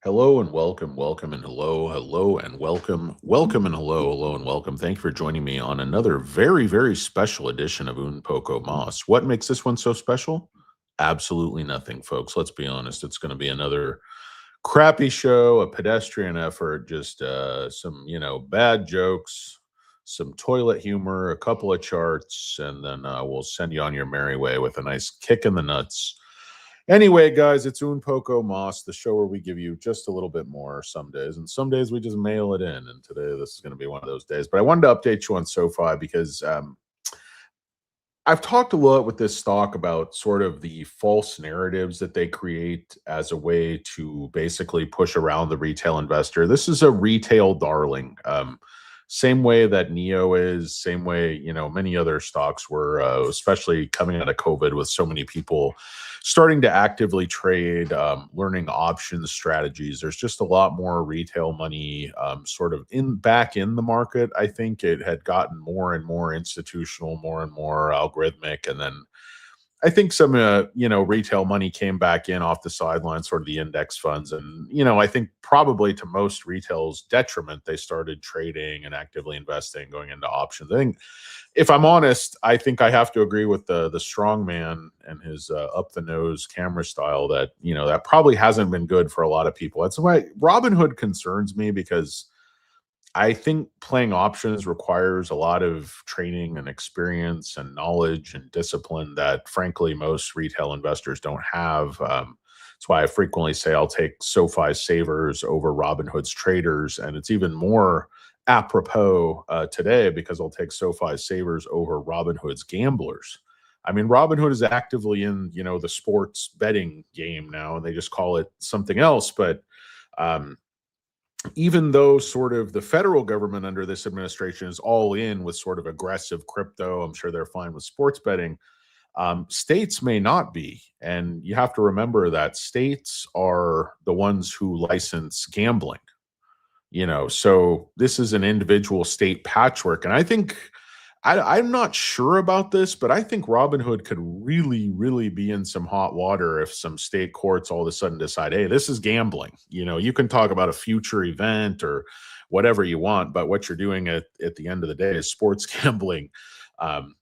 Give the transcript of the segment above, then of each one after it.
Hello and welcome, welcome and hello, hello and welcome, welcome and hello, hello and welcome. Thank you for joining me on another very, very special edition of Un Poco Mas. What makes this one so special? Absolutely nothing, folks. Let's be honest. It's going to be another crappy show, a pedestrian effort, just some, bad jokes, some toilet humor, a couple of charts, and then we'll send you on your merry way with a nice kick in the nuts. Anyway, guys, it's Un Poco Mas, the show where we give you just a little bit more some days, and some days we just mail it in. And today, this is going to be one of those days. But I wanted to update you on SoFi because I've talked a lot with this stock about sort of the false narratives that they create as a way to basically push around the retail investor. This is a retail darling. Same way that Neo is, same way, many other stocks were, especially coming out of COVID with so many people starting to actively trade, learning options strategies. There's just a lot more retail money sort of back in the market. I think it had gotten more and more institutional, more and more algorithmic. And then I think some, retail money came back in off the sidelines, sort of the index funds. And, I think probably to most retail's detriment, they started trading and actively investing, going into options. I think, if I'm honest, I think I have to agree with the strong man and his up the nose camera style that, that probably hasn't been good for a lot of people. That's why Robinhood concerns me, because I think playing options requires a lot of training and experience and knowledge and discipline that, frankly, most retail investors don't have. That's why I frequently say I'll take SoFi savers over Robinhood's traders. And it's even more apropos today because I'll take SoFi savers over Robinhood's gamblers. I mean, Robinhood is actively in, the sports betting game now, and they just call it something else. But even though sort of the federal government under this administration is all in with sort of aggressive crypto, I'm sure they're fine with sports betting. States may not be. And you have to remember that states are the ones who license gambling, so this is an individual state patchwork. And I think I'm not sure about this, but I think Robinhood could really, really be in some hot water if some state courts all of a sudden decide, hey, this is gambling. You can talk about a future event or whatever you want, but what you're doing at the end of the day is sports gambling.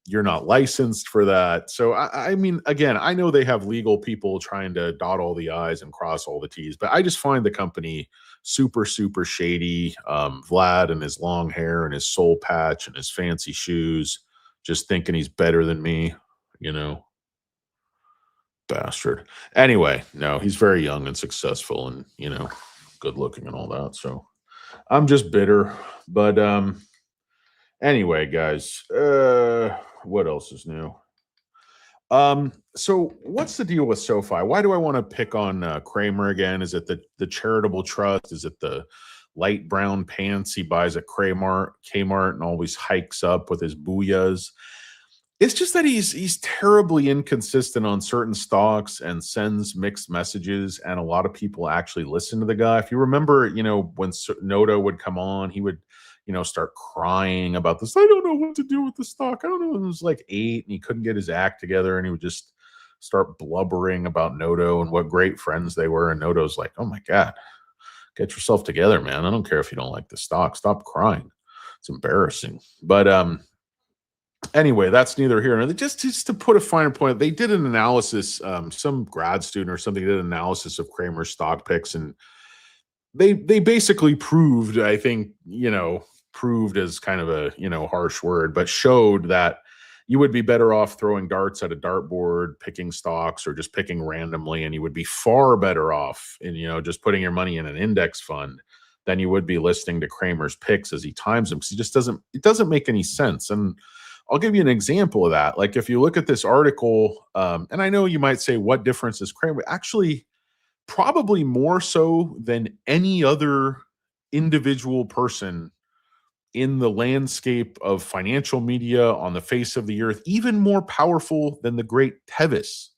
You're not licensed for that. So, I mean, again, I know they have legal people trying to dot all the I's and cross all the T's, but I just find the company super, super shady. Vlad and his long hair and his soul patch and his fancy shoes, just thinking he's better than me, bastard. Anyway, no, he's very young and successful and, good looking and all that. So I'm just bitter. But anyway, guys, what else is new? So what's the deal with SoFi? Why do I want to pick on Cramer again? Is it the charitable trust? Is it the light brown pants he buys at Kmart and always hikes up with his booyahs? It's just that he's terribly inconsistent on certain stocks and sends mixed messages, and a lot of people actually listen to the guy. If you remember, when Noto would come on, he would start crying about this. I don't know what to do with the stock. I don't know. It was like 8 and he couldn't get his act together, and he would just start blubbering about Noto and what great friends they were. And Noto's like, oh my God, get yourself together, man. I don't care if you don't like the stock. Stop crying. It's embarrassing. But anyway, that's neither here nor there. Just to put a finer point, they did an analysis, some grad student or something did an analysis of Cramer's stock picks, and they basically proved, I think, proved as kind of a, harsh word, but showed that you would be better off throwing darts at a dartboard, picking stocks, or just picking randomly, and you would be far better off in, just putting your money in an index fund than you would be listening to Cramer's picks as he times them, because it doesn't make any sense. And I'll give you an example of that. Like, if you look at this article, and I know you might say, what difference is Cramer? Actually, probably more so than any other individual person in the landscape of financial media on the face of the earth, even more powerful than the great Tevis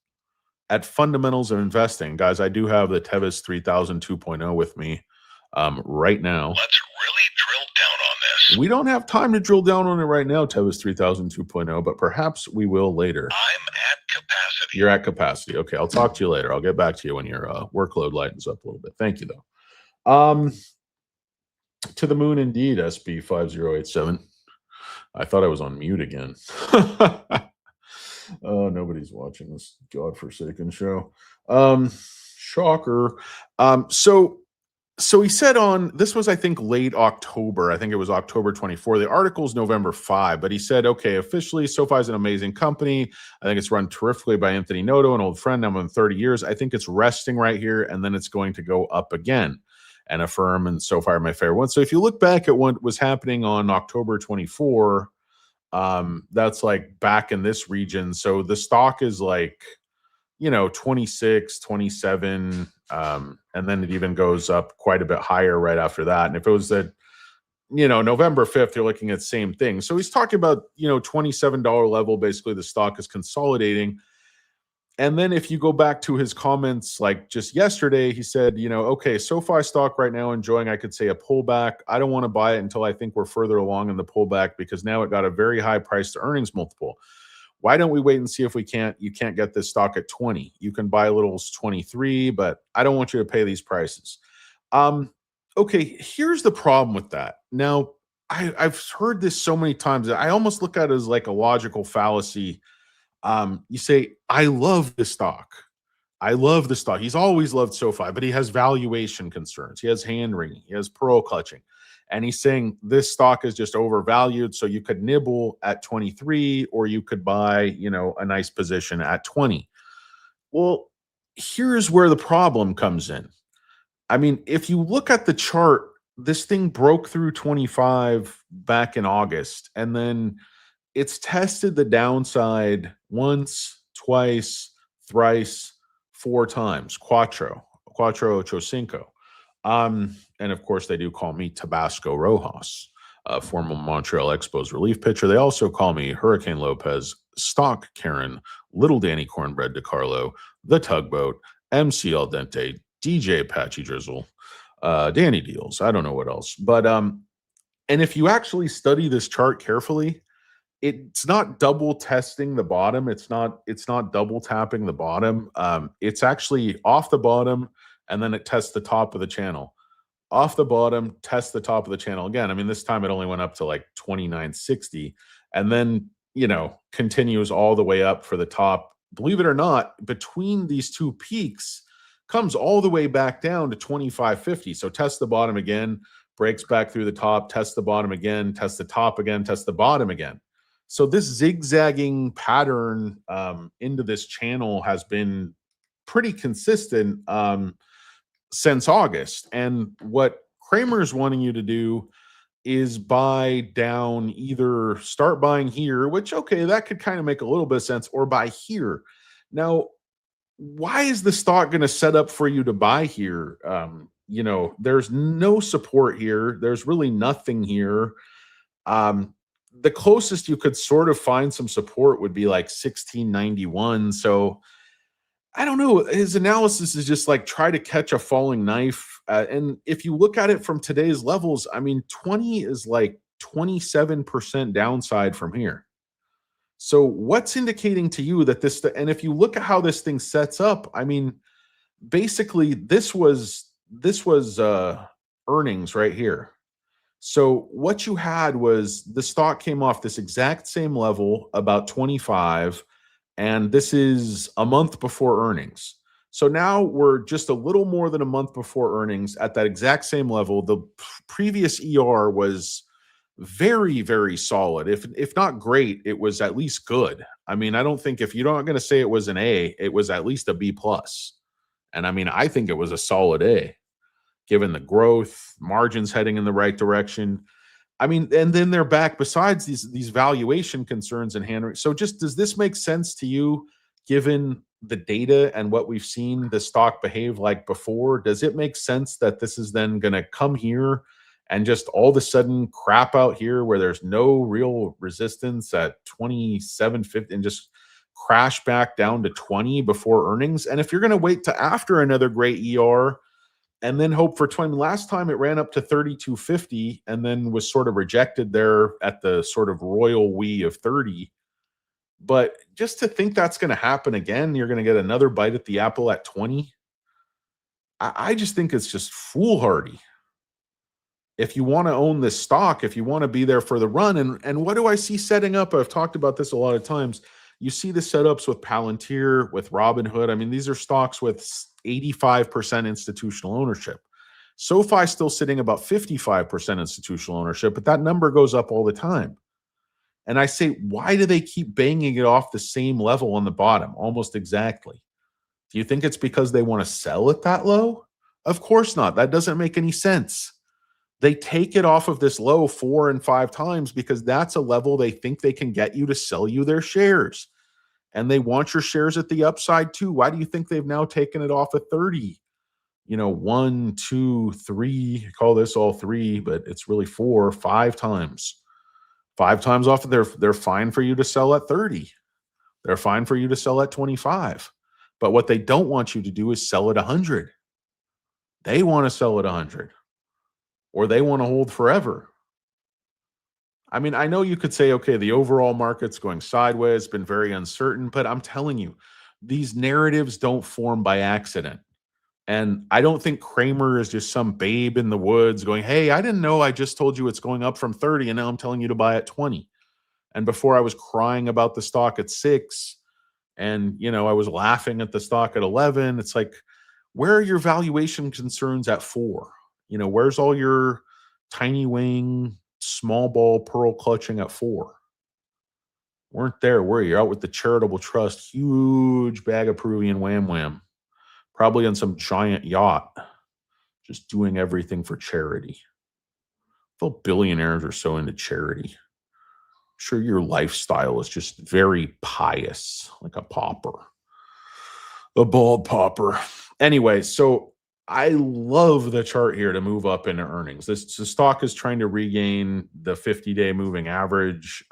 at fundamentals of investing. Guys, I do have the Tevis 3000 2.0 with me right now. Let's really drill down on this. We don't have time to drill down on it right now, Tevis 3000 2.0, but perhaps we will later. I'm at capacity. You're at capacity. Okay, I'll talk to you later. I'll get back to you when your workload lightens up a little bit. Thank you, though. To the moon indeed, SB5087. I thought I was on mute again. Oh, nobody's watching this godforsaken show. Shocker. So he said on this was, I think, late October. I think it was October 24. The article's November 5, but he said, okay, officially, SoFi is an amazing company. I think it's run terrifically by Anthony Noto, an old friend. I'm in 30 years. I think it's resting right here, and then it's going to go up again. And Affirm and SoFi are my favorite ones. So if you look back at what was happening on October 24, that's like back in this region. So the stock is like, 26, 27, and then it even goes up quite a bit higher right after that. And if it was at, November 5th, you're looking at same thing. So he's talking about, $27 level. Basically, the stock is consolidating. And then if you go back to his comments, like just yesterday, he said, okay, SoFi stock right now enjoying, I could say, a pullback. I don't want to buy it until I think we're further along in the pullback because now it got a very high price to earnings multiple. Why don't we wait and see if you can't get this stock at 20? You can buy littles 23, but I don't want you to pay these prices. Okay, here's the problem with that. Now, I've heard this so many times that I almost look at it as like a logical fallacy. You say, I love the stock. I love the stock. He's always loved SoFi, but he has valuation concerns. He has hand wringing. He has pearl clutching. And he's saying this stock is just overvalued. So you could nibble at 23 or you could buy, a nice position at 20. Well, here's where the problem comes in. I mean, if you look at the chart, this thing broke through 25 back in August, and then it's tested the downside once, twice, thrice, 4 times, cuatro ocho cinco. And of course, they do call me Tabasco Rojas, former Montreal Expos relief pitcher. They also call me Hurricane Lopez, Stock Karen, Little Danny Cornbread DeCarlo, The Tugboat, MC Al Dente, DJ Patchy Drizzle, Danny Deals. I don't know what else. But and if you actually study this chart carefully, it's not double testing the bottom. It's not double tapping the bottom. It's actually off the bottom, and then it tests the top of the channel. Off the bottom, test the top of the channel again. I mean, this time it only went up to like 2960, and then continues all the way up for the top. Believe it or not, between these two peaks comes all the way back down to 2550. So test the bottom again, breaks back through the top, test the bottom again, test the top again, test the bottom again. So this zigzagging pattern into this channel has been pretty consistent since August. And what Cramer's wanting you to do is buy down, either start buying here, which, okay, that could kind of make a little bit of sense, or buy here. Now, why is the stock going to set up for you to buy here? There's no support here. There's really nothing here. The closest you could sort of find some support would be like 1691. So I don't know. His analysis is just like try to catch a falling knife. And if you look at it from today's levels, I mean, 20 is like 27% downside from here. So what's indicating to you that this, and if you look at how this thing sets up, I mean, basically this was earnings right here. So what you had was the stock came off this exact same level, about 25, and this is a month before earnings. So now we're just a little more than a month before earnings at that exact same level. The previous ER was very, very solid. If not great, it was at least good. I mean, I don't think, if you're not going to say it was an A, it was at least a B plus. And I mean, I think it was a solid A, given the growth, margins heading in the right direction. I mean, and then they're back besides these valuation concerns and hand. So just, does this make sense to you, given the data and what we've seen the stock behave like before? Does it make sense that this is then going to come here and just all of a sudden crap out here where there's no real resistance at 27.50 and just crash back down to 20 before earnings? And if you're going to wait to after another great ER and then hope for 20, last time it ran up to 32.50 and then was sort of rejected there at the sort of royal we of 30. But just to think that's going to happen again, you're going to get another bite at the apple at 20. I just think it's just foolhardy. If you want to own this stock, if you want to be there for the run, and what do I see setting up? I've talked about this a lot of times. You see the setups with Palantir, with Robinhood. I mean, these are stocks with 85% institutional ownership. SoFi still sitting about 55% institutional ownership, but that number goes up all the time. And I say, why do they keep banging it off the same level on the bottom, almost exactly? Do you think it's because they want to sell it that low? Of course not. That doesn't make any sense. They take it off of this low 4 and 5 times because that's a level they think they can get you to sell you their shares. And they want your shares at the upside too. Why do you think they've now taken it off at 30? 1, 2, 3, call this all 3, but it's really 4, 5 times. 5 times off of they're fine for you to sell at 30. They're fine for you to sell at 25. But what they don't want you to do is sell at 100. They want to sell at 100. Or they want to hold forever. I mean, I know you could say, okay, the overall market's going sideways, been very uncertain, but I'm telling you, these narratives don't form by accident. And I don't think Cramer is just some babe in the woods going, hey, I didn't know I just told you it's going up from 30 and now I'm telling you to buy at 20. And before I was crying about the stock at 6 and, I was laughing at the stock at 11. It's like, where are your valuation concerns at 4? Where's all your tiny wing, small ball, pearl clutching at 4? Weren't there, were you? You're out with the charitable trust, huge bag of Peruvian wham wham, probably on some giant yacht, just doing everything for charity. Well, billionaires are so into charity. I'm sure your lifestyle is just very pious, like a pauper, a bald pauper. Anyway, so I love the chart here to move up into earnings. The stock is trying to regain the 50-day moving average.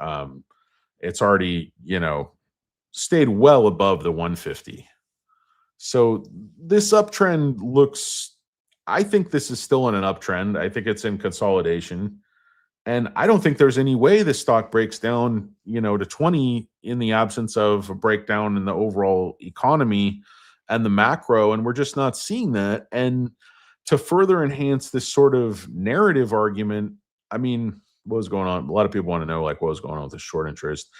It's already, stayed well above the 150. So this uptrend looks, I think this is still in an uptrend. I think it's in consolidation. And I don't think there's any way this stock breaks down, to 20 in the absence of a breakdown in the overall economy and the macro. And we're just not seeing that. And to further enhance this sort of narrative argument, I mean, what was going on? A lot of people want to know, what was going on with the short interest.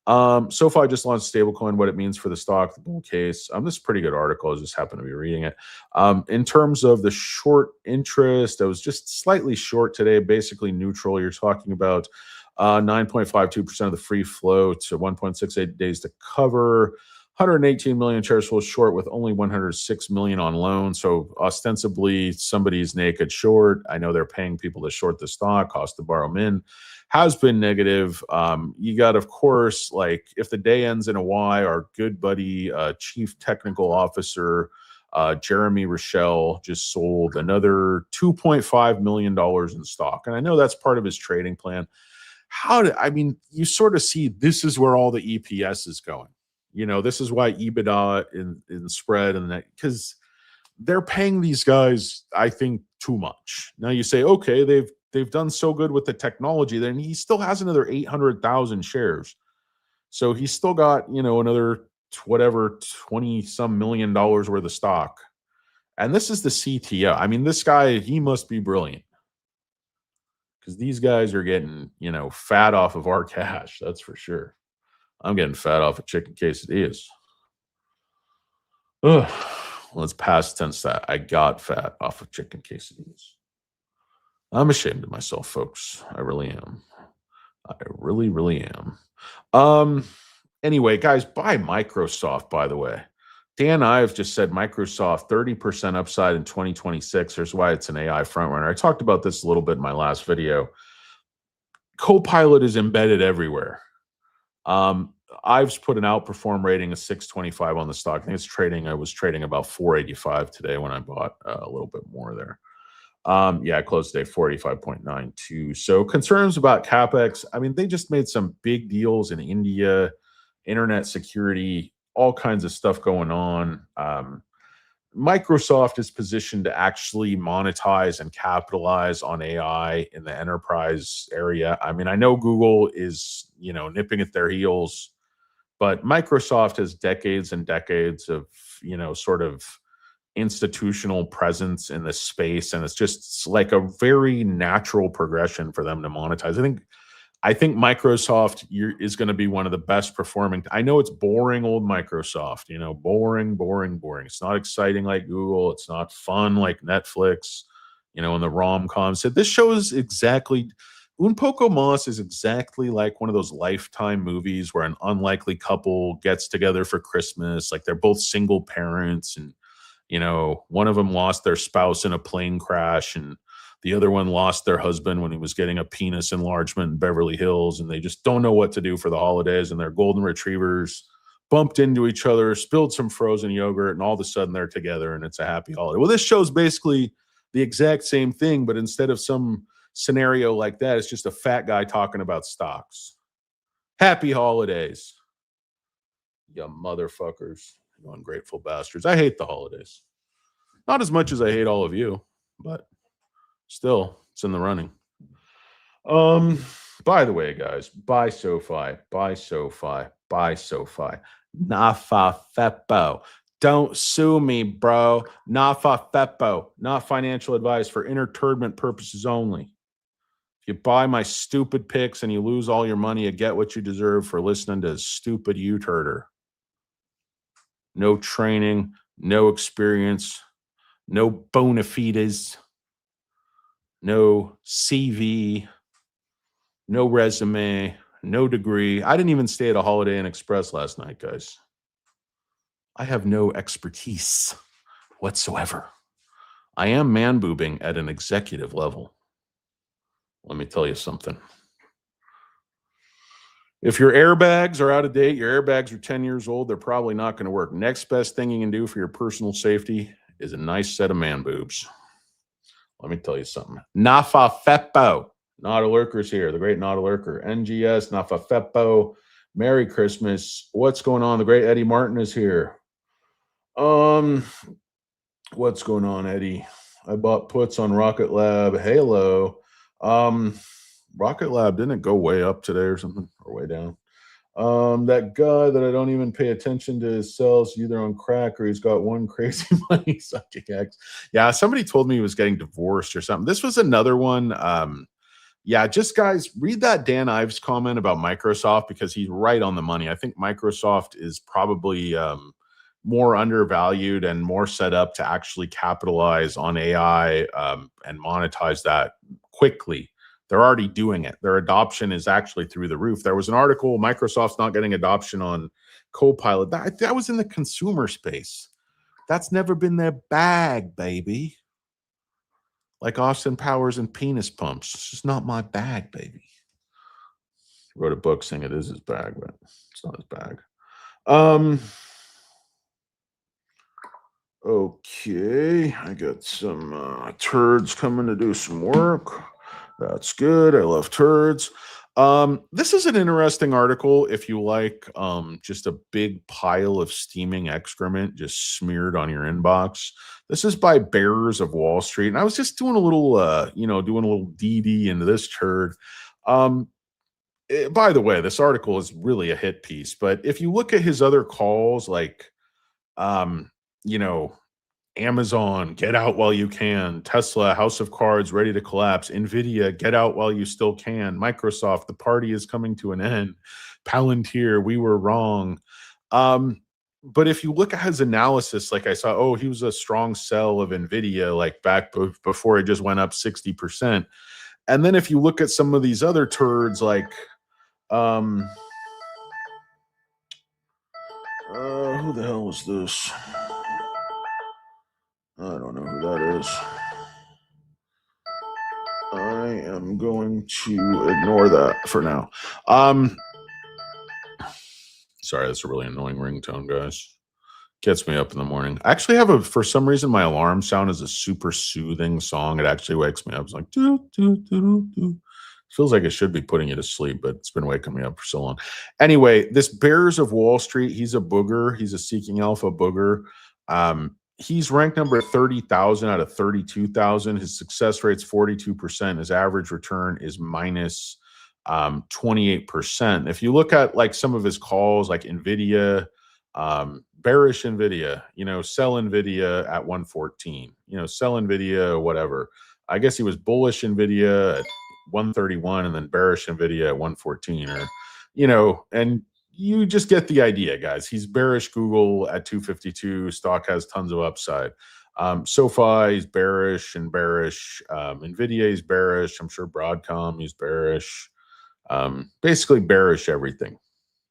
SoFi just launched stablecoin, what it means for the stock, the bull case. This is a pretty good article. I just happened to be reading it. In terms of the short interest, I was just slightly short today, basically neutral. You're talking about 9.52% of the free float to 1.68 days to cover. 118 million shares full short with only 106 million on loan. So ostensibly somebody's naked short. I know they're paying people to short the stock. Cost to borrow min has been negative. You got, of course, if the day ends in a Y, our good buddy, chief technical officer, Jeremy Rochelle, just sold another $2.5 million in stock. And I know that's part of his trading plan. You sort of see this is where all the EPS is going. This is why EBITDA in spread and that, because they're paying these guys, I think, too much. Now you say, okay, they've done so good with the technology, then he still has another 800,000 shares. So he's still got, another 20 some million dollars worth of stock. And this is the CTO. I mean, this guy, he must be brilliant. Because these guys are getting, fat off of our cash. That's for sure. I'm getting fat off of chicken quesadillas. Ugh. Let's past tense that. I got fat off of chicken quesadillas. I'm ashamed of myself, folks. I really am. I really, really am. Anyway, guys, buy Microsoft, by the way. Dan Ives just said Microsoft 30% upside in 2026. Here's why it's an AI frontrunner. I talked about this a little bit in my last video. Copilot is embedded everywhere. Ives put an outperform rating of 625 on the stock. I think I was trading about 485 today when I bought a little bit more there. I closed today 485.92. So concerns about CapEx. I mean, they just made some big deals in India, internet security, all kinds of stuff going on. Microsoft is positioned to actually monetize and capitalize on AI in the enterprise area. I mean, I know Google is, nipping at their heels, but Microsoft has decades and decades of, sort of institutional presence in this space, and it's just like a very natural progression for them to monetize. I think Microsoft is going to be one of the best performing. I know it's boring old Microsoft, boring, boring, boring. It's not exciting like Google. It's not fun like Netflix, in the rom-com. So this shows exactly, Un Poco Mas is exactly like one of those Lifetime movies where an unlikely couple gets together for Christmas. Like they're both single parents, and one of them lost their spouse in a plane crash, and the other one lost their husband when he was getting a penis enlargement in Beverly Hills, and they just don't know what to do for the holidays, and their golden retrievers bumped into each other, spilled some frozen yogurt, and all of a sudden they're together, and it's a happy holiday. Well, this show's basically the exact same thing, but instead of some scenario like that, it's just a fat guy talking about stocks. Happy holidays, you motherfuckers. You ungrateful bastards. I hate the holidays. Not as much as I hate all of you, but still, it's in the running. By the way, guys, buy SOFI, buy SOFI, buy SOFI. Nafa Feppo. Don't sue me, bro. Nafa Feppo. Not financial advice, for entertainment purposes only. If you buy my stupid picks and you lose all your money, you get what you deserve for listening to stupid U-turder. No training, no experience, no bona fides, no CV, no resume, no degree. I didn't even stay at a Holiday Inn Express last night, guys. I have no expertise whatsoever. I am man-boobing at an executive level. Let me tell you something. If your airbags are out of date, your airbags are 10 years old, they're probably not going to work. Next best thing you can do for your personal safety is a nice set of man boobs. Let me tell you something. Nafa Feppo. Naughty Lurker's here. The great Naughty Lurker. NGS, Nafa Feppo. Merry Christmas. What's going on? The great Eddie Martin is here. What's going on, Eddie? I bought puts on Rocket Lab. Halo. Rocket Lab, didn't it go way up today or something? Or way down? That guy that I don't even pay attention to his sales, either on crack or he's got one crazy money psychic X. Yeah, somebody told me he was getting divorced or something. This was another one. Yeah, just guys, read that Dan Ives comment about Microsoft, because he's right on the money. I think Microsoft is probably more undervalued and more set up to actually capitalize on AI and monetize that quickly. They're already doing it. Their adoption is actually through the roof. There was an article, Microsoft's not getting adoption on Copilot. That was in the consumer space. That's never been their bag, baby. Like Austin Powers and penis pumps. It's just not my bag, baby. He wrote a book saying it is his bag, but it's not his bag. Okay, I got some turds coming to do some work. That's good. I love turds. This is an interesting article if you like just a big pile of steaming excrement just smeared on your inbox. This is by Bearers of Wall Street. And I was just doing a little, doing a little DD into this turd. By the way, this article is really a hit piece. But if you look at his other calls, like, Amazon, get out while you can. Tesla, house of cards, ready to collapse. Nvidia, get out while you still can. Microsoft, the party is coming to an end. Palantir, we were wrong. But if you look at his analysis, like I saw, he was a strong sell of Nvidia, like back before it just went up 60%. And then if you look at some of these other turds, like, who the hell was this? I don't know who that is. I am going to ignore that for now. Sorry, that's a really annoying ringtone, guys. Gets me up in the morning. I actually for some reason, my alarm sound is a super soothing song. It actually wakes me up. It's like, doo, doo, doo, doo, doo. Feels like it should be putting you to sleep, but it's been waking me up for so long. Anyway, this Bears of Wall Street, he's a booger. He's a Seeking Alpha booger. He's ranked number 30,000 out of 32,000. His success rate's 42%. His average return is minus 28%. If you look at like some of his calls, like Nvidia, bearish Nvidia, sell Nvidia at 114, sell Nvidia, whatever. I guess he was bullish Nvidia at 131 and then bearish Nvidia at 114, or, and you just get the idea, guys. He's bearish Google at 252. Stock has tons of upside. SOFI is bearish and bearish. Nvidia is bearish. I'm sure Broadcom is bearish. Basically bearish everything,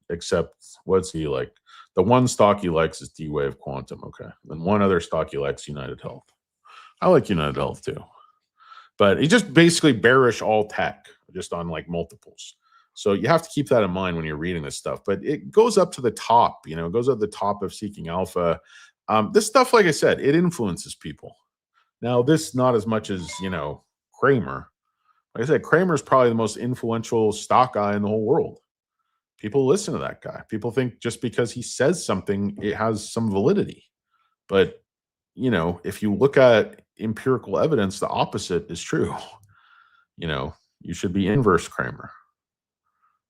except what's he like? The one stock he likes is D-Wave Quantum. Okay. And one other stock he likes, United Health. I like United Health too. But he just basically bearish all tech, just on like multiples. So you have to keep that in mind when you're reading this stuff. But it goes up to the top, it goes up the top of Seeking Alpha. This stuff, like I said, it influences people. Now, this not as much as, Cramer. Like I said, Cramer's probably the most influential stock guy in the whole world. People listen to that guy. People think just because he says something, it has some validity. But, if you look at empirical evidence, the opposite is true. You should be inverse Cramer.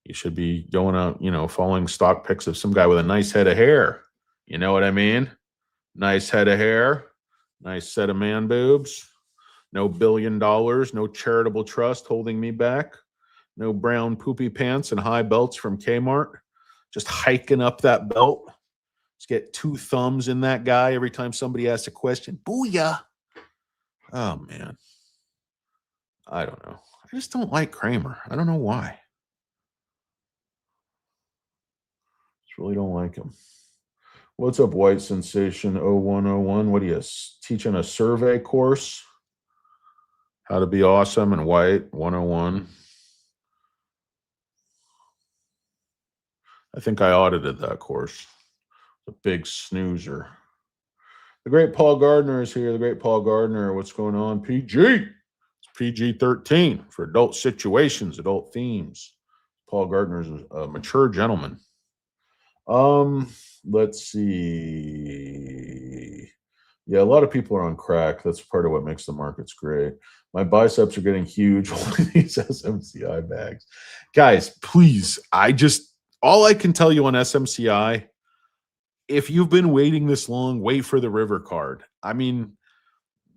You should be going out, following stock picks of some guy with a nice head of hair. You know what I mean? Nice head of hair, nice set of man boobs, no $1 billion, no charitable trust holding me back, no brown poopy pants and high belts from K-Mart, just hiking up that belt. Just get 2 thumbs in that guy every time somebody asks a question. Booyah. Oh, man. I don't know. I just don't like Cramer. I don't know why. Just really don't like him. What's up, White Sensation 0101? What are you teaching, a survey course? How to be awesome and white 101. I think I audited that course. A big snoozer. The great Paul Gardner is here. The great Paul Gardner. What's going on? PG. It's PG-13 for adult situations, adult themes. Paul Gardner is a mature gentleman. Let's see. Yeah, a lot of people are on crack. That's part of what makes the markets great. My biceps are getting huge holding these SMCI bags. Guys, please, all I can tell you on SMCI, if you've been waiting this long, wait for the river card. I mean,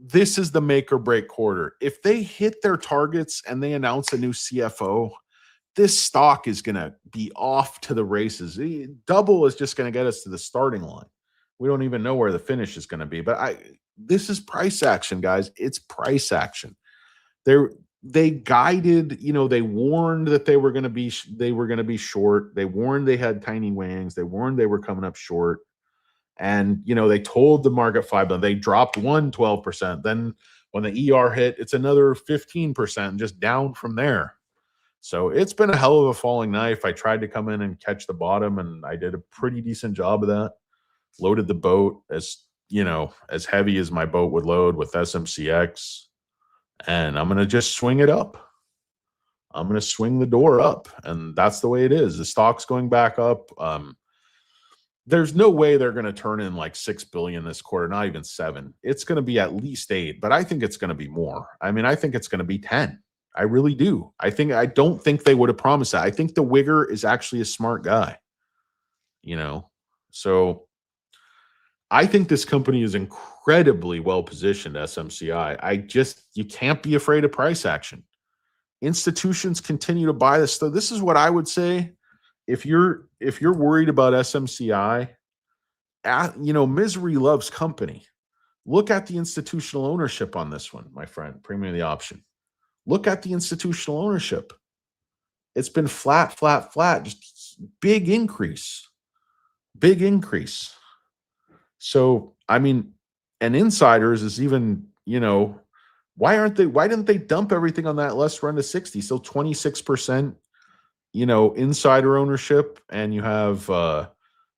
this is the make or break quarter. If they hit their targets and they announce a new CFO, this stock is going to be off to the races. Double is just going to get us to the starting line. We don't even know where the finish is going to be. But this is price action, guys. It's price action. They guided, they warned that they were going to be short. They warned they had tiny wangs. They warned they were coming up short. And, they told the market 5%. They dropped 12%. Then when the ER hit, it's another 15%, just down from there. So it's been a hell of a falling knife. I tried to come in and catch the bottom, and I did a pretty decent job of that. Loaded the boat as heavy as my boat would load with SMCX. And I'm going to just swing it up. I'm going to swing the door up. And that's the way it is. The stock's going back up. There's no way they're going to turn in like 6 billion this quarter, not even 7. It's going to be at least 8, but I think it's going to be more. I mean, I think it's going to be 10. I really do. I don't think they would have promised that. I think the Wigger is actually a smart guy. So I think this company is incredibly well positioned, SMCI. You can't be afraid of price action. Institutions continue to buy this stuff. This is what I would say. If you're worried about SMCI, misery loves company. Look at the institutional ownership on this one, my friend. Premium the option. Look at the institutional ownership. It's been flat, flat, flat. Just big increase. Big increase. So, I mean, and insiders is even, why didn't they dump everything on that less run to 60? So 26%, insider ownership, and you have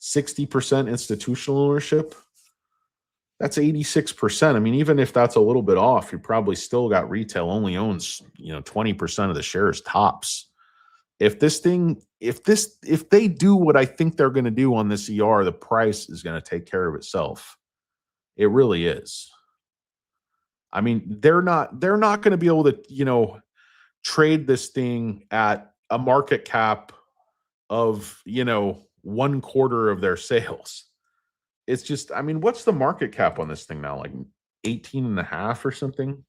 60% institutional ownership. That's 86%. I mean, even if that's a little bit off, you probably still got retail only owns, 20% of the shares tops. If they do what I think they're going to do on this ER, the price is going to take care of itself. It really is. I mean, they're not going to be able to, trade this thing at a market cap of, 1/4 of their sales. it's just, I mean, what's the market cap on this thing now? Like 18 and a half or something?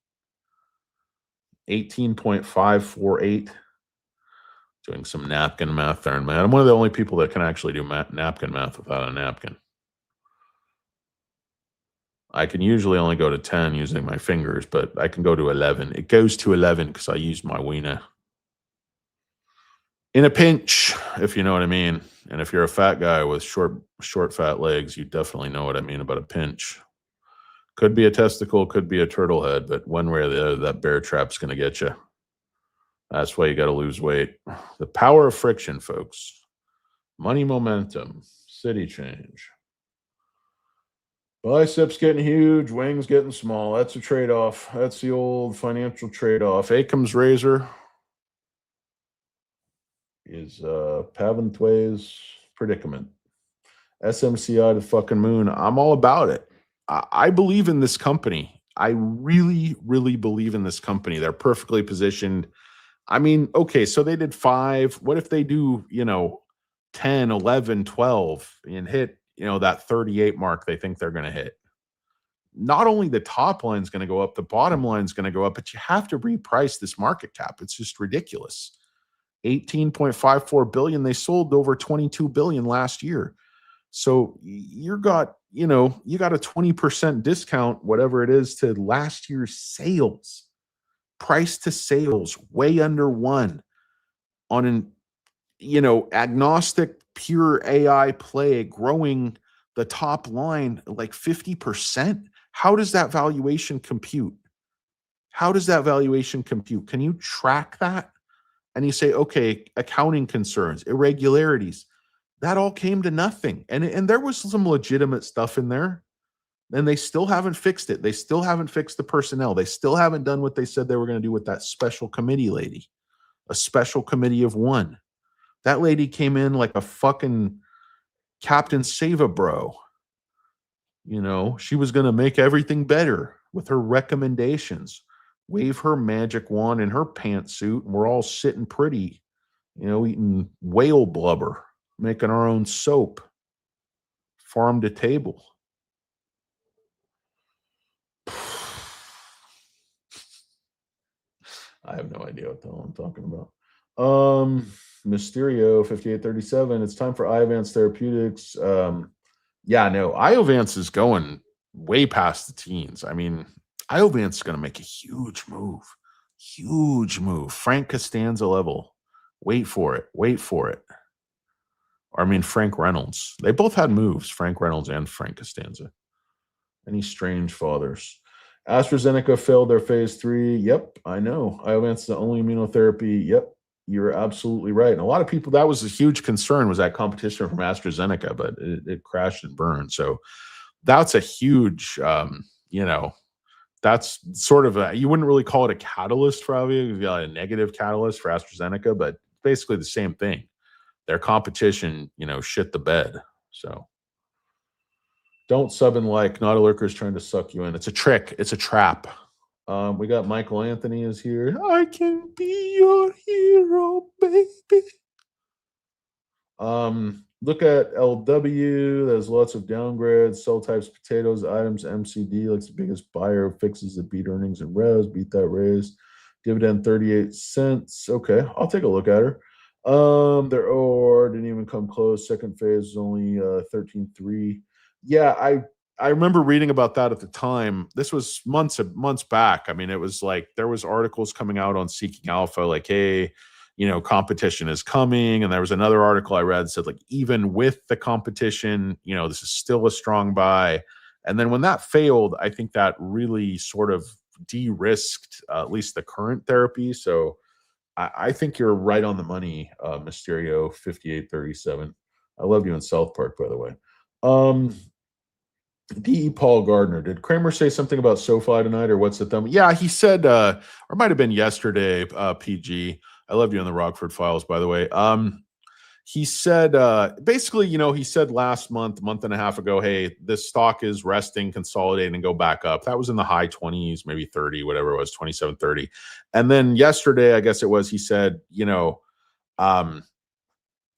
18.548. Doing some napkin math there, man. I'm one of the only people that can actually do napkin math without a napkin. I can usually only go to 10 using my fingers, but I can go to 11. It goes to 11 because I use my wiener. In a pinch, if you know what I mean. And if you're a fat guy with short, fat legs, you definitely know what I mean about a pinch. Could be a testicle, could be a turtle head, but one way or the other, that bear trap's going to get you. That's why you got to lose weight. The power of friction, folks. Money momentum, city change. Biceps getting huge, wings getting small. That's a trade-off. That's the old financial trade-off. Acom's razor is Paventway's predicament. SMCI to fucking moon. I'm all about it. I believe in this company. I really, really believe in this company. They're perfectly positioned. I mean, okay, so they did 5. What if they do, 10, 11, 12 and hit, that 38 mark they think they're going to hit? Not only the top line is going to go up, the bottom line is going to go up, but you have to reprice this market cap. It's just ridiculous. 18.54 billion. They sold over 22 billion last year. So you got a 20% discount, whatever it is, to last year's sales. Price to sales, way under 1 on an, agnostic, pure AI play, growing the top line like 50%. How does that valuation compute? Can you track that? And you say, okay, accounting concerns, irregularities, that all came to nothing. And there was some legitimate stuff in there. And they still haven't fixed it. They still haven't fixed the personnel. They still haven't done what they said they were going to do with that special committee lady, a special committee of 1. That lady came in like a fucking Captain Save-A-Bro. She was going to make everything better with her recommendations. Wave her magic wand in her pantsuit, and we're all sitting pretty, eating whale blubber, making our own soap, farm to table. I have no idea what the hell I'm talking about. Mysterio 5837. It's time for Iovance Therapeutics. Iovance is going way past the teens. I mean, Iovance is going to make a huge move. Frank Costanza level. Wait for it. Or I mean, Frank Reynolds. They both had moves, Frank Reynolds and Frank Costanza. Any strange fathers? AstraZeneca failed their phase 3. Yep, I know. Iovance is the only immunotherapy. Yep, you're absolutely right. And a lot of people, that was a huge concern, was that competition from AstraZeneca, but it crashed and burned. So that's a huge, that's sort of you wouldn't really call it a catalyst for Avia. You've got a negative catalyst for AstraZeneca, but basically the same thing. Their competition, shit the bed. So don't sub and like. Not a lurker is trying to suck you in. It's a trick. It's a trap. We got Michael Anthony is here. I can be your hero, baby. Look at LW. There's lots of downgrades. Sell types, potatoes, items, MCD. Looks the biggest buyer. Fixes the beat earnings and res. Beat that raise. Dividend 38 cents. Okay, I'll take a look at her. Their OR didn't even come close. Second phase is only 13.3. Yeah, I remember reading about that at the time. This was months back. I mean, it was like there was articles coming out on Seeking Alpha, like, hey, competition is coming. And there was another article I read that said, like, even with the competition, this is still a strong buy. And then when that failed, I think that really sort of de-risked at least the current therapy. So I think you're right on the money, Mysterio 5837. I love you in South Park, by the way. D.E. Paul Gardner. Did Cramer say something about SOFI tonight, or what's the thumb? Yeah, he said, or it might have been yesterday, PG. I love you in the Rockford Files, by the way. He said, basically, he said last month and a half ago, hey, this stock is resting, consolidating, and go back up. That was in the high 20s, maybe 30, whatever it was, 27, 30. And then yesterday, I guess it was, he said,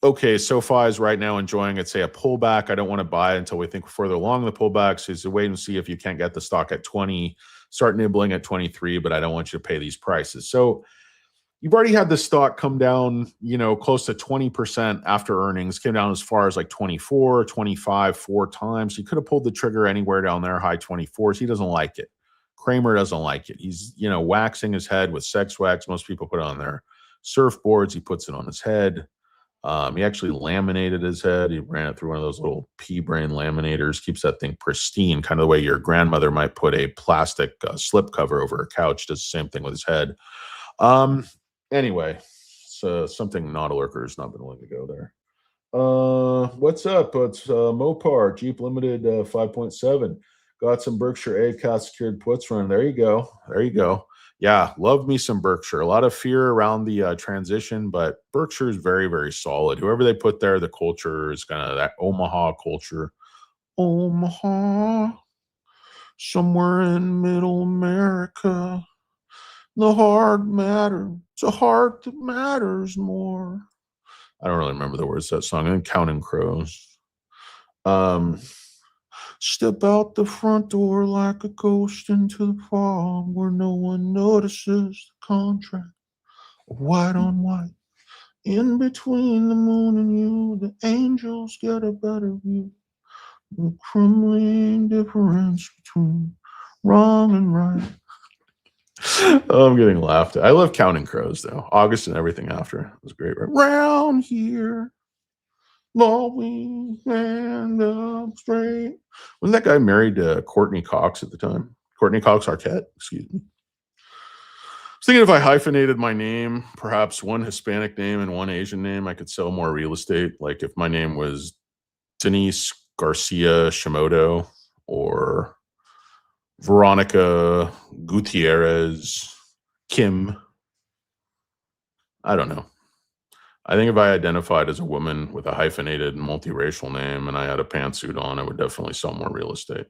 okay, SoFi is right now enjoying, I'd say, a pullback. I don't want to buy until we think we're further along the pullback. So it's a wait and see if you can't get the stock at 20, start nibbling at 23, but I don't want you to pay these prices. So you've already had the stock come down, close to 20% after earnings, came down as far as like 24, 25, 4 times. You could have pulled the trigger anywhere down there, high 24s. He doesn't like it. Cramer doesn't like it. He's, waxing his head with sex wax. Most people put it on their surfboards. He puts it on his head. He actually laminated his head. He ran it through one of those little pea brain laminators, keeps that thing pristine, kind of the way your grandmother might put a plastic slip cover over a couch. Does the same thing with his head. Anyway, so something not a lurker has not been willing to go there. What's up? It's Mopar Jeep Limited 5.7. Got some Berkshire ACAT secured puts running. There you go. There you go. Yeah, love me some Berkshire. A lot of fear around the transition, but Berkshire is very, very solid. Whoever they put there, the culture is kind of that Omaha culture. Omaha, somewhere in middle America. The heart matters. It's a heart that matters more. I don't really remember the words of that song. I'm Counting Crows. Step out the front door like a ghost into the fog where no one notices the contract. White on white. In between the moon and you, the angels get a better view. The crumbling difference between wrong and right. Oh, I'm getting laughed at. I love Counting Crows, though. August and everything after. It was great. Right? Round here, lolling and up straight. Wasn't that guy married to Courtney Cox at the time? Courtney Cox Arquette? Excuse me. I was thinking if I hyphenated my name, perhaps one Hispanic name and one Asian name, I could sell more real estate. Like if my name was Denise Garcia Shimoto or Veronica Gutierrez Kim. I don't know. I think if I identified as a woman with a hyphenated multiracial name and I had a pantsuit on, I would definitely sell more real estate.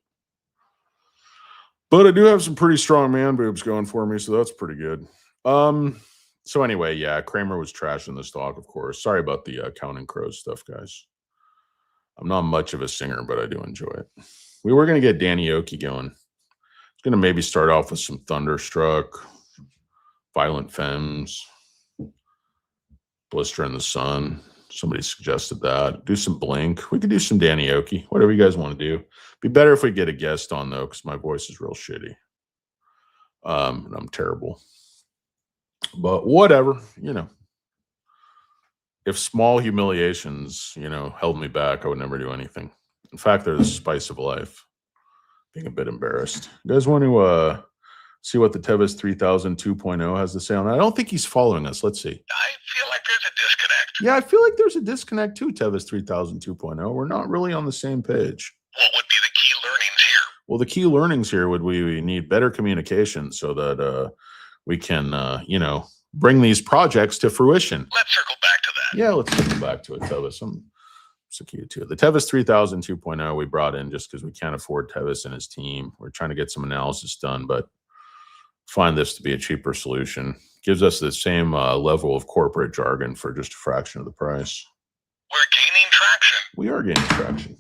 But I do have some pretty strong man boobs going for me, so that's pretty good. So anyway, yeah, Cramer was trashing the stock, of course. Sorry about the Counting Crows stuff, guys. I'm not much of a singer, but I do enjoy it. We were going to get Danny Oki going. It's going to maybe start off with some Thunderstruck, Violent Femmes, Blister in the Sun. Somebody suggested that. Do some Blink. We could do some Danny Oki. Whatever you guys want to do. Be better if we get a guest on, though, because my voice is real shitty. And I'm terrible. But whatever, If small humiliations, held me back, I would never do anything. In fact, they're the spice of life. Being a bit embarrassed. You guys want to see what the Tevis 3000 2.0 has to say on that? I don't think he's following us. Let's see. I feel like there's a disconnect. Yeah, I feel like there's a disconnect too, Tevis 3000 2.0. We're not really on the same page. What would be the key learnings here? Well, the key learnings here would we need better communication so that we can, bring these projects to fruition. Let's circle back to that. Yeah, let's circle back to it, Tevis. I'm executed to it. The Tevis 3000 2.0 we brought in just because we can't afford Tevis and his team. We're trying to get some analysis done, but find this to be a cheaper solution. Gives us the same level of corporate jargon for just a fraction of the price. We're gaining traction. We are gaining traction.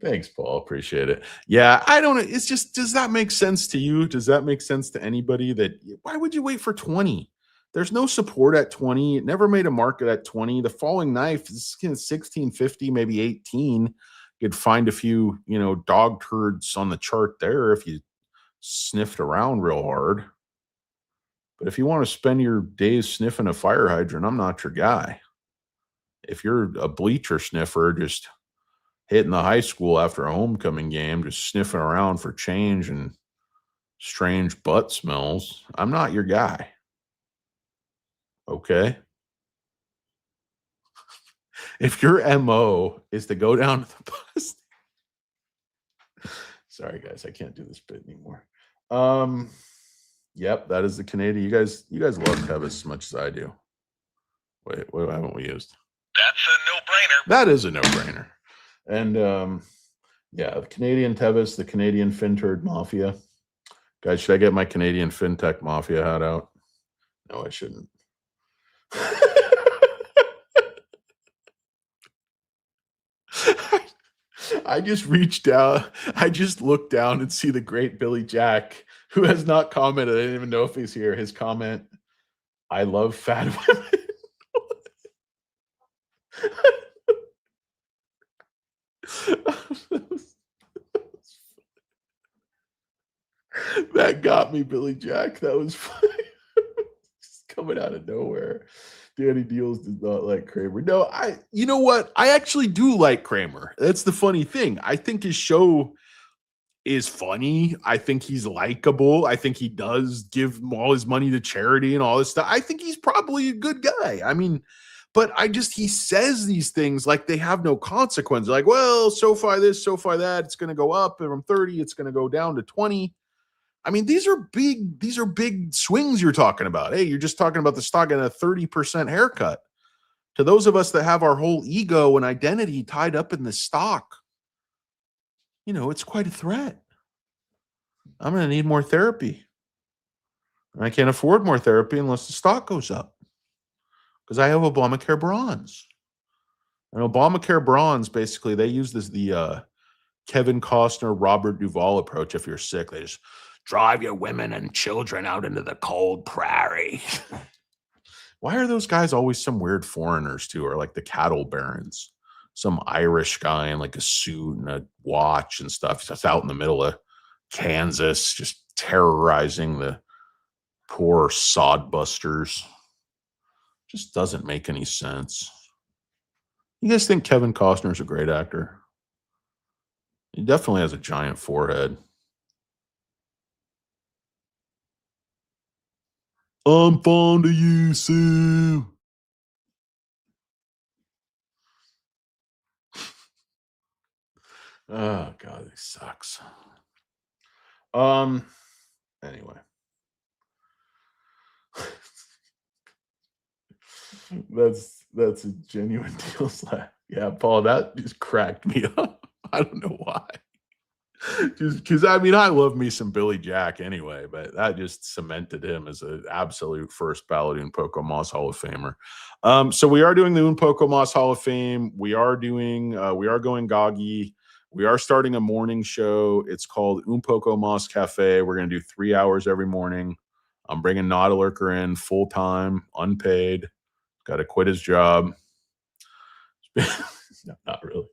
Thanks, Paul. Appreciate it. Yeah, I don't know. It's just, does that make sense to you? Does that make sense to anybody? Why would you wait for 20? There's no support at 20. It never made a market at 20. The falling knife is 1650, maybe 18. You'd find a few, dog turds on the chart there if you sniffed around real hard. But if you want to spend your days sniffing a fire hydrant, I'm not your guy. If you're a bleacher sniffer, just hitting the high school after a homecoming game, just sniffing around for change and strange butt smells, I'm not your guy. Okay? If your MO is to go down to the bus. Sorry, guys, I can't do this bit anymore. Yep, that is the Canadian. You guys love Tevis as much as I do. Wait, what haven't we used? That's a no-brainer. That is a no-brainer. And yeah, the Canadian Tevis, the Canadian FinTurd Mafia. Guys, should I get my Canadian FinTech Mafia hat out? No, I shouldn't. I just reached out. I just looked down and see the great Billy Jack, who has not commented. I didn't even know if he's here. His comment, I love fat women. That got me, Billy Jack. That was funny. Just coming out of nowhere. Danny Deals does not like Cramer. No, you know what? I actually do like Cramer. That's the funny thing. I think his show is funny. I think he's likable. I think he does give all his money to charity and all this stuff. I think he's probably a good guy. I mean, but he says these things like they have no consequence. Like, well, SOFI this, SOFI that, it's going to go up from 30, it's going to go down to 20. I mean, these are big swings you're talking about. Hey, you're just talking about the stock and a 30% haircut. To those of us that have our whole ego and identity tied up in the stock, it's quite a threat. I'm going to need more therapy. And I can't afford more therapy unless the stock goes up. Because I have Obamacare Bronze. And Obamacare Bronze, basically, they use the Kevin Costner, Robert Duvall approach. If you're sick, they just drive your women and children out into the cold prairie. Why are those guys always some weird foreigners too, or like the cattle barons? Some Irish guy in like a suit and a watch and stuff. He's just out in the middle of Kansas, just terrorizing the poor sodbusters. Just doesn't make any sense. You guys think Kevin Costner's a great actor? He definitely has a giant forehead. I'm fond of you, Sue. Oh God, this sucks. Anyway. That's a genuine deal slap. Yeah, Paul, that just cracked me up. I don't know why. Just because I love me some Billy Jack anyway, but that just cemented him as an absolute first ballot Unpoco Moss Hall of Famer. So we are doing the Unpoco Moss Hall of Fame. We are going Goggy. We are starting a morning show. It's called Unpoco Moss Cafe. We're going to do 3 hours every morning. I'm bringing Not a Lurker in full time, unpaid. Got to quit his job. No, not really.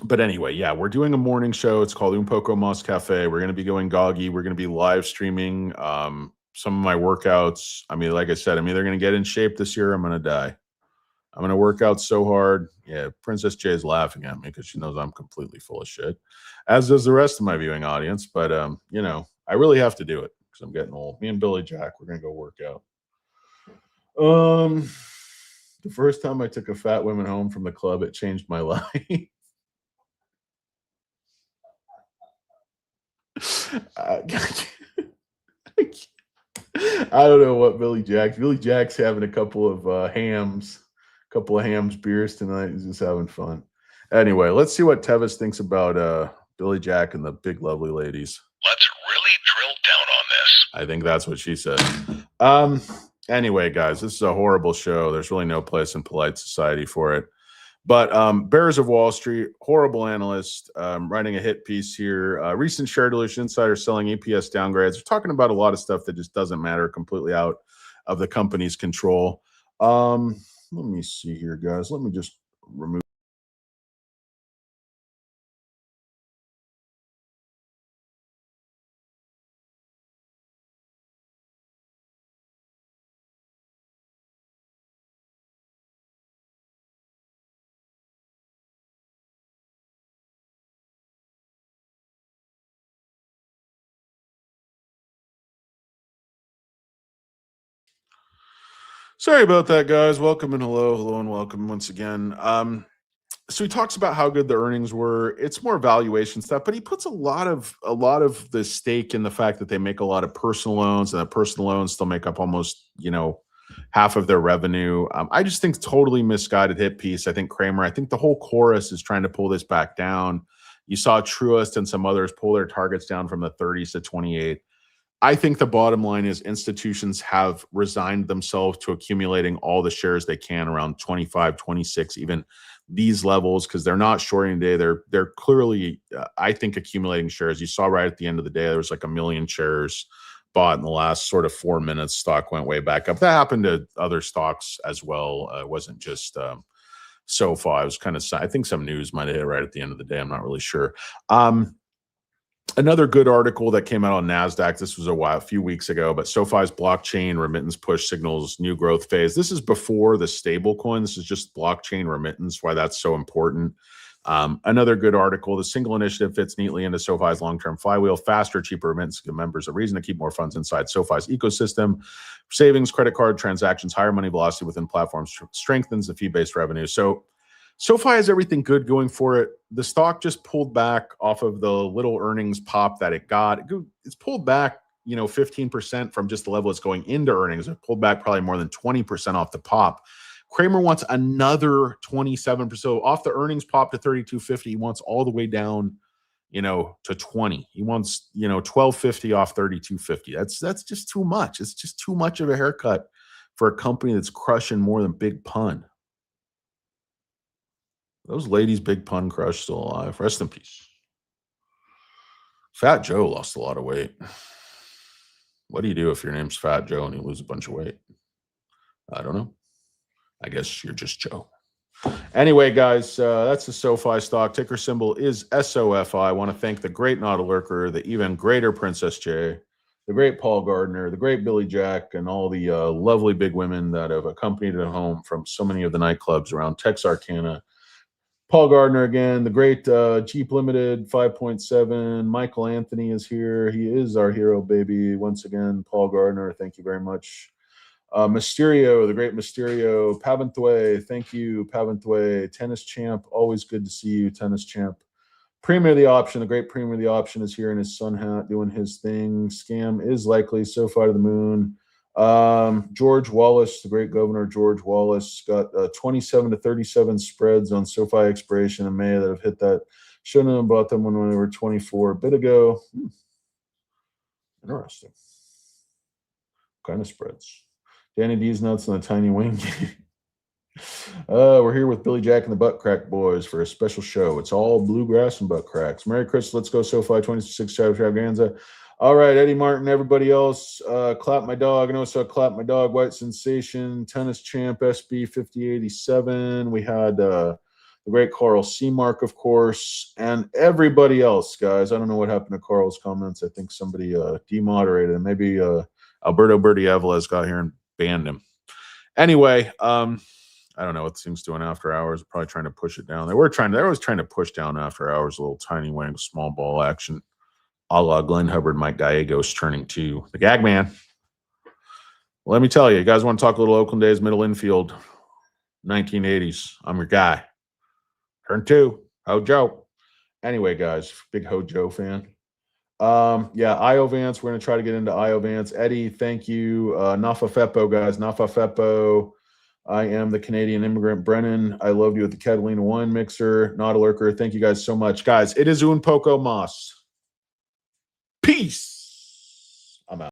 But anyway, yeah, we're doing a morning show. It's called Unpoco Moss Cafe. We're going to be going Goggy. We're going to be live streaming some of my workouts. Like I said, I'm either going to get in shape this year or I'm going to die. I'm going to work out so hard. Yeah, Princess J is laughing at me because she knows I'm completely full of shit, as does the rest of my viewing audience. But, I really have to do it because I'm getting old. Me and Billy Jack, we're going to go work out. The first time I took a fat woman home from the club, it changed my life. I don't know what Billy Jack's having a couple of hams beers tonight. He's just having fun. Anyway, let's see what Tevis thinks about Billy Jack and the big lovely ladies. Let's really drill down on this. I think that's what she said. Anyway, guys, this is a horrible show. There's really no place in polite society for it. But Bears of Wall Street, horrible analyst, writing a hit piece here. Recent share dilution insiders selling EPS downgrades. We're talking about a lot of stuff that just doesn't matter, completely out of the company's control. Let me see here, guys. Let me just remove. Sorry about that, guys. Welcome and hello and welcome once again. So he talks about how good the earnings were. It's more valuation stuff, but he puts a lot of the stake in the fact that they make a lot of personal loans, and the personal loans still make up almost half of their revenue. I just think totally misguided hit piece. I think the whole chorus is trying to pull this back down. You saw Truist and some others pull their targets down from the 30s to 28. I think the bottom line is institutions have resigned themselves to accumulating all the shares they can around 25, 26, even these levels because they're not shorting today. They're clearly, I think, accumulating shares. You saw right at the end of the day, there was like 1 million shares bought in the last sort of 4 minutes. Stock went way back up. That happened to other stocks as well. It wasn't just SOFI. It was kind of, I think some news might have hit right at the end of the day. I'm not really sure. Another good article that came out on NASDAQ, this was a few weeks ago, but SoFi's blockchain remittance push signals new growth phase. This is before the stable coin. This is just blockchain remittance, why that's so important. Another good article, the single initiative fits neatly into SoFi's long-term flywheel. Faster, cheaper remittance give members a reason to keep more funds inside SoFi's ecosystem. Savings, credit card transactions, higher money velocity within platforms strengthens the fee-based revenue. So SoFi has everything good going for it. The stock just pulled back off of the little earnings pop that it got. It's pulled back, 15% from just the level it's going into earnings. It pulled back probably more than 20% off the pop. Cramer wants another 27%. So off the earnings pop to 32.50, he wants all the way down, to 20. He wants, 12.50 off 32.50. That's just too much. It's just too much of a haircut for a company that's crushing more than Big Pun. Those ladies, Big Pun Crush, still alive. Rest in peace. Fat Joe lost a lot of weight. What do you do if your name's Fat Joe and you lose a bunch of weight? I don't know. I guess you're just Joe. Anyway, guys, that's the SoFi stock. Ticker symbol is SOFI. I want to thank the great Not a Lurker, the even greater Princess J, the great Paul Gardner, the great Billy Jack, and all the lovely big women that have accompanied it home from so many of the nightclubs around Texarkana. Paul Gardner again, the great Jeep Limited 5.7. Michael Anthony is here. He is our hero, baby. Once again, Paul Gardner, thank you very much. Mysterio, the great Mysterio. Pavanthway, thank you, Pavanthway. Tennis Champ, always good to see you, Tennis Champ. Premier of the Option, the great Premier of the Option is here in his sun hat doing his thing. Scam is likely, SoFi to the moon. George Wallace, the great Governor George Wallace, got 27 to 37 spreads on SoFi expiration in May that have hit that. Shouldn't have bought them when they were 24 a bit ago. Interesting. What kind of spreads? Danny D's nuts and the tiny wing. We're here with Billy Jack and the Butt Crack Boys for a special show. It's all bluegrass and butt cracks. Merry Christmas. Let's go SoFi 26 Extravaganza. All right, Eddie Martin, everybody else, Clap My Dog. I know, so Clap My Dog, White Sensation, Tennis Champ, SB 5087. We had the great Carl Seamark, of course, and everybody else, guys. I don't know what happened to Carl's comments. I think somebody demoderated him. Maybe Alberto Berti Aviles got here and banned him. Anyway, I don't know what this thing's doing after hours. Probably trying to push it down. They were always trying to push down after hours, a little tiny wing, small ball action. A la Glenn Hubbard, Mike Gallegos turning to the gag man. Well, let me tell you, guys want to talk a little Oakland Days middle infield, 1980s. I'm your guy. Turn two, Hojo. Anyway, guys, big Hojo fan. Yeah, Iovance. We're going to try to get into Iovance. Eddie, thank you. Nafa Fepo, guys. Nafa Fepo. I am the Canadian immigrant. Brennan, I love you at the Catalina Wine Mixer. Not a Lurker. Thank you guys so much. Guys, it is Un Poco Mas. Peace.